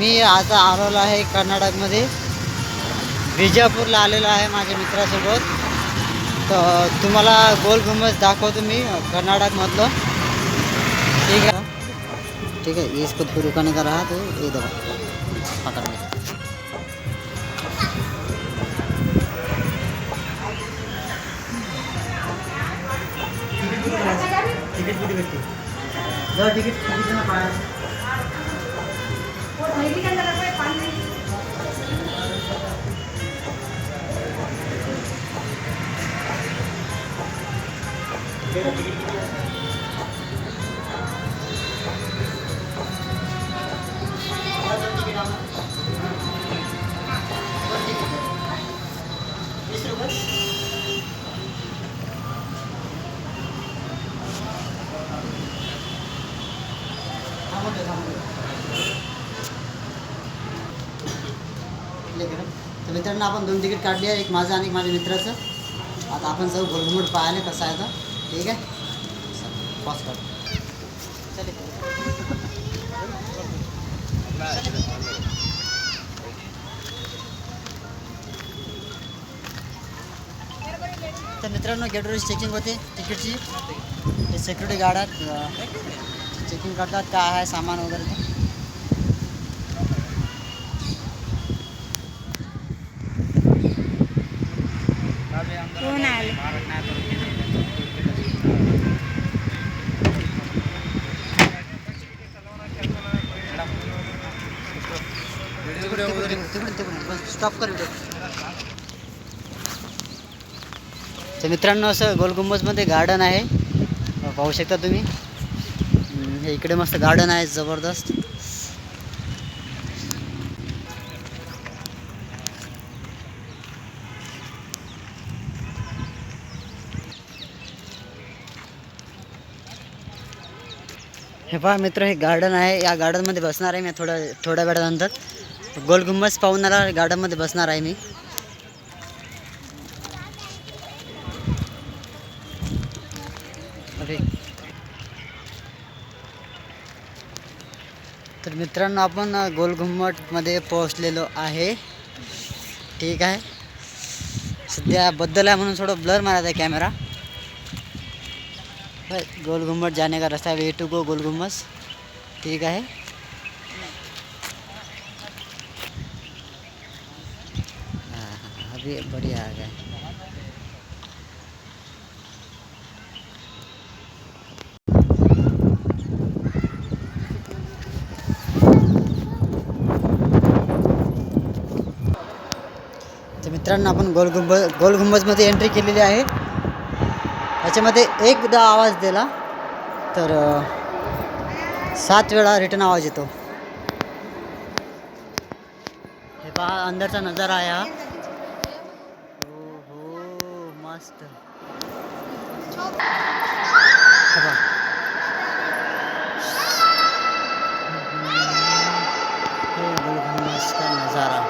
मी आता आलेलो आहे कर्नाटकमध्ये, विजापूरला आलेलो आहे माझ्या मित्रासोबत. तर तुम्हाला गोल गुंबज दाखवतो मी कर्नाटकमधलं. ठीक आहे ठीक है, इसको रुकाने का रहा तो ये दो पकड़ में. तिकीट किती भेटते? तिकीट किती ना पाया तर मित्रांनो, आपण 2 तिकीट काढली आहे, एक माझं आणि एक माझ्या मित्राचं. आता आपण जाऊ गोलघुमट पाहायला कसं आहे तर. ठीक आहे, पॉज कर. तर मित्रांनो, गेटवर चेकिंग होते तिकीटची. ते सिक्युरिटी गार्ड चेकिंग करतात काय आहे सामान वगैरे ते. स्टॉप कर व्हिडिओ. तर मित्रांनो, असं गोलगुंबजमध्ये गार्डन आहे, पाहू शकता तुम्ही. हे इकडे मस्त गार्डन आहे जबरदस्त. हे पहा मित्र, हे गार्डन आहे. या गार्डनमध्ये बसणार आहे मी थोड्या वेळानंतर. गोल गुंबज पाहून आला, गार्डनमध्ये बसणार आहे मी. तर मित्रांनो, आपण गोलघुमटमध्ये पोहोचलेलो आहे. ठीक आहे, सध्या बद्दल आहे म्हणून थोडं ब्लर मारत आहे कॅमेरा. गोलघुमट जाने का रास्ता है, वे टू गो गोल गुंबज. ठीक है, अभी बढ़िया आ गए. तर मित्रांनो, आपण गोल गुंबजमध्ये एंट्री केलेली आहे. याच्यामध्ये एकदा आवाज दिला तर 7 वेळा रिटर्न आवाज येतो. हे पहा, अंदरचा नजारा आहे हा. हो मस्त. का नजारा.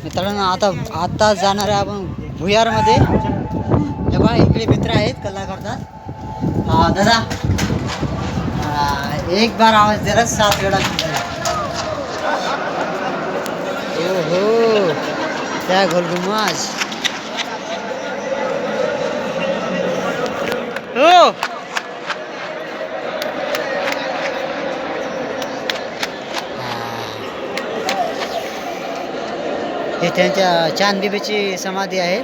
मित्रांनो, आता जाणार आहे आपण भुयारमध्ये. हे बघा, इकडे मित्र आहेत, कला करतात. हा दादा, एक बार आवाज दिला 7 वेळा. हो त्या गोलगुंबज. हो हे त्यांच्या चांद बीबीची समाधी आहे.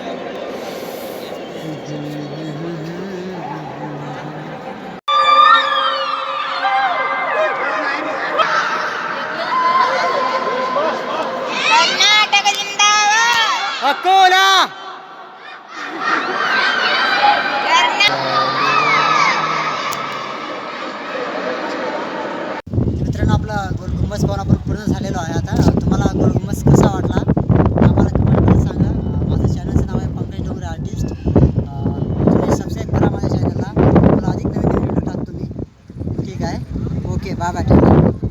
कर्नाटक जिंदाबाद. अकोला. मित्रांनो, आपला गोलगुंबज पाहून आपण पूर्ण झालेलो आहे. आता तुम्हाला गोलगुंबज कसा वाटला आम्हाला कमेंटमध्ये सांगा. माझा ठीक आहे ओके बाबा ठीक आहे